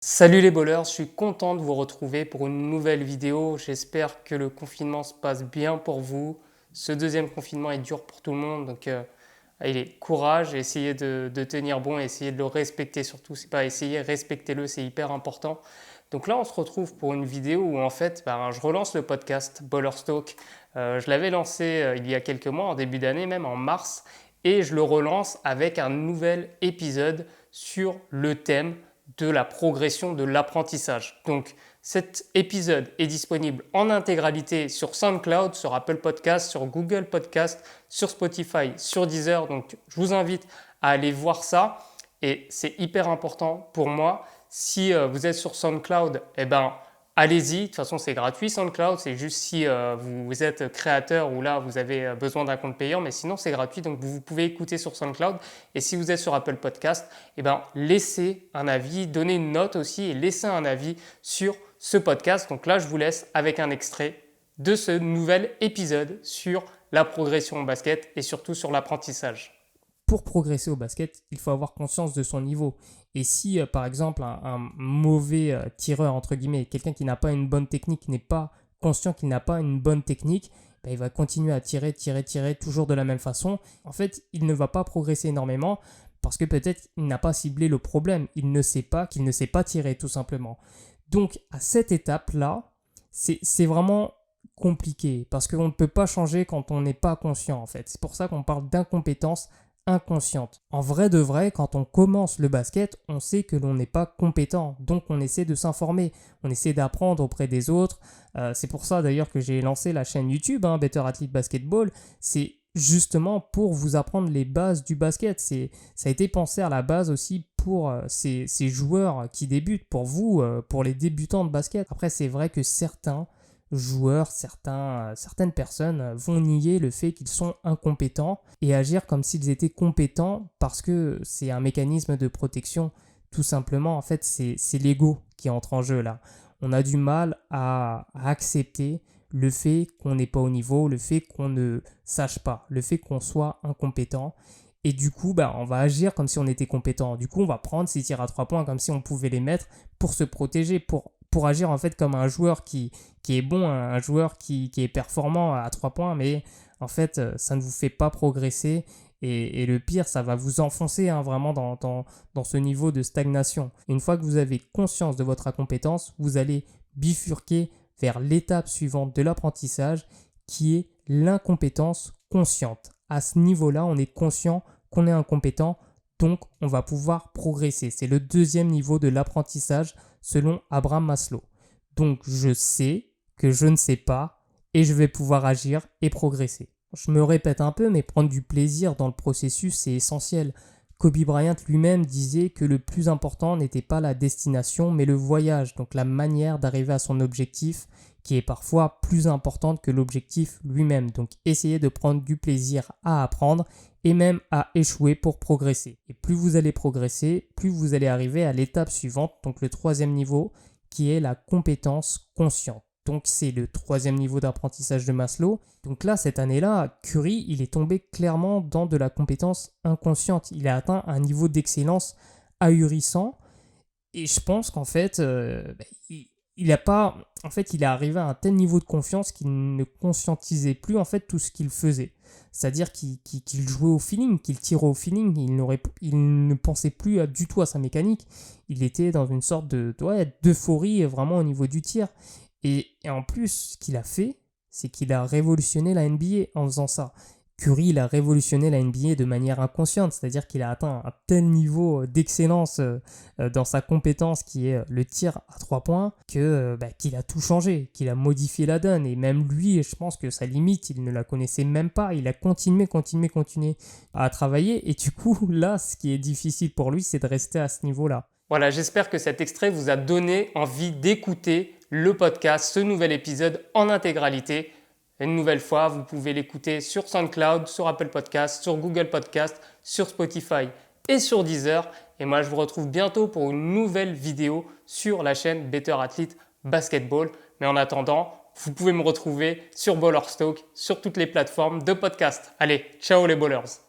Salut les bowlers, je suis content de vous retrouver pour une nouvelle vidéo. J'espère que le confinement se passe bien pour vous. Ce deuxième confinement est dur pour tout le monde, donc allez, courage, essayez de tenir bon et essayez de le respecter surtout. C'est pas essayer, respectez-le, c'est hyper important. Donc là, on se retrouve pour une vidéo où en fait, je relance le podcast Bowlers Talk. Je l'avais lancé il y a quelques mois, en début d'année, même en mars, et je le relance avec un nouvel épisode sur le thème de la progression de l'apprentissage. Donc cet épisode est disponible en intégralité sur SoundCloud, sur Apple Podcast, sur Google Podcast, sur Spotify, sur Deezer. Donc je vous invite à aller voir ça et c'est hyper important pour moi. Si vous êtes sur SoundCloud, allez-y, de toute façon c'est gratuit SoundCloud, c'est juste si vous êtes créateur ou là vous avez besoin d'un compte payant, mais sinon c'est gratuit, donc vous pouvez écouter sur SoundCloud. Et si vous êtes sur Apple Podcast, laissez un avis, donnez une note aussi et laissez un avis sur ce podcast. Donc là je vous laisse avec un extrait de ce nouvel épisode sur la progression au basket et surtout sur l'apprentissage. Pour progresser au basket, il faut avoir conscience de son niveau. Et si, par exemple, un mauvais tireur, entre guillemets, quelqu'un qui n'a pas une bonne technique, n'est pas conscient qu'il n'a pas une bonne technique, il va continuer à tirer, toujours de la même façon. En fait, il ne va pas progresser énormément parce que peut-être il n'a pas ciblé le problème. Il ne sait pas qu'il ne sait pas tirer, tout simplement. Donc, à cette étape-là, c'est vraiment compliqué parce qu'on ne peut pas changer quand on n'est pas conscient, en fait. C'est pour ça qu'on parle d'incompétence inconsciente. En vrai de vrai, quand on commence le basket, on sait que l'on n'est pas compétent, donc on essaie de s'informer, on essaie d'apprendre auprès des autres. C'est pour ça d'ailleurs que j'ai lancé la chaîne YouTube, Better Athlete Basketball. C'est justement pour vous apprendre les bases du basket. Ça a été pensé à la base aussi pour ces joueurs qui débutent, pour vous, pour les débutants de basket. Après, c'est vrai que certains joueurs, certaines personnes vont nier le fait qu'ils sont incompétents et agir comme s'ils étaient compétents parce que c'est un mécanisme de protection. Tout simplement, en fait, c'est l'ego qui entre en jeu là. On a du mal à accepter le fait qu'on n'est pas au niveau, le fait qu'on ne sache pas, le fait qu'on soit incompétent. Et du coup, on va agir comme si on était compétent. Du coup, on va prendre ces tirs à 3 points comme si on pouvait les mettre pour se protéger, pour agir en fait comme un joueur qui est bon, un joueur qui est performant à 3 points, mais en fait, ça ne vous fait pas progresser. Et le pire, ça va vous enfoncer vraiment dans ce niveau de stagnation. Une fois que vous avez conscience de votre incompétence, vous allez bifurquer vers l'étape suivante de l'apprentissage qui est l'incompétence consciente. À ce niveau-là, on est conscient qu'on est incompétent, donc on va pouvoir progresser. C'est le deuxième niveau de l'apprentissage selon Abraham Maslow. Donc je sais que je ne sais pas et je vais pouvoir agir et progresser. Je me répète un peu, mais prendre du plaisir dans le processus, c'est essentiel. Kobe Bryant lui-même disait que le plus important n'était pas la destination, mais le voyage, donc la manière d'arriver à son objectif, qui est parfois plus importante que l'objectif lui-même. Donc essayez de prendre du plaisir à apprendre et même à échouer pour progresser. Et plus vous allez progresser, plus vous allez arriver à l'étape suivante, donc le troisième niveau, qui est la compétence consciente. Donc c'est le troisième niveau d'apprentissage de Maslow. Donc là, cette année-là, Curry, il est tombé clairement dans de la compétence inconsciente. Il a atteint un niveau d'excellence ahurissant. Et je pense qu'en fait, il a pas, en fait, il est arrivé à un tel niveau de confiance qu'il ne conscientisait plus en fait tout ce qu'il faisait. C'est-à-dire qu'il jouait au feeling, qu'il tirait au feeling. Il ne pensait plus du tout à sa mécanique. Il était dans une sorte d'euphorie vraiment au niveau du tir. Et en plus, ce qu'il a fait, c'est qu'il a révolutionné la NBA en faisant ça. Curry, il a révolutionné la NBA de manière inconsciente, c'est-à-dire qu'il a atteint un tel niveau d'excellence dans sa compétence qui est le tir à 3 points qu'il a tout changé, qu'il a modifié la donne. Et même lui, je pense que sa limite, il ne la connaissait même pas. Il a continué à travailler. Et du coup, là, ce qui est difficile pour lui, c'est de rester à ce niveau-là. Voilà, j'espère que cet extrait vous a donné envie d'écouter le podcast, ce nouvel épisode en intégralité. Une nouvelle fois, vous pouvez l'écouter sur SoundCloud, sur Apple Podcast, sur Google Podcast, sur Spotify et sur Deezer. Et moi, je vous retrouve bientôt pour une nouvelle vidéo sur la chaîne Better Athlete Basketball. Mais en attendant, vous pouvez me retrouver sur Bowlers Talk, sur toutes les plateformes de podcast. Allez, ciao les bowlers!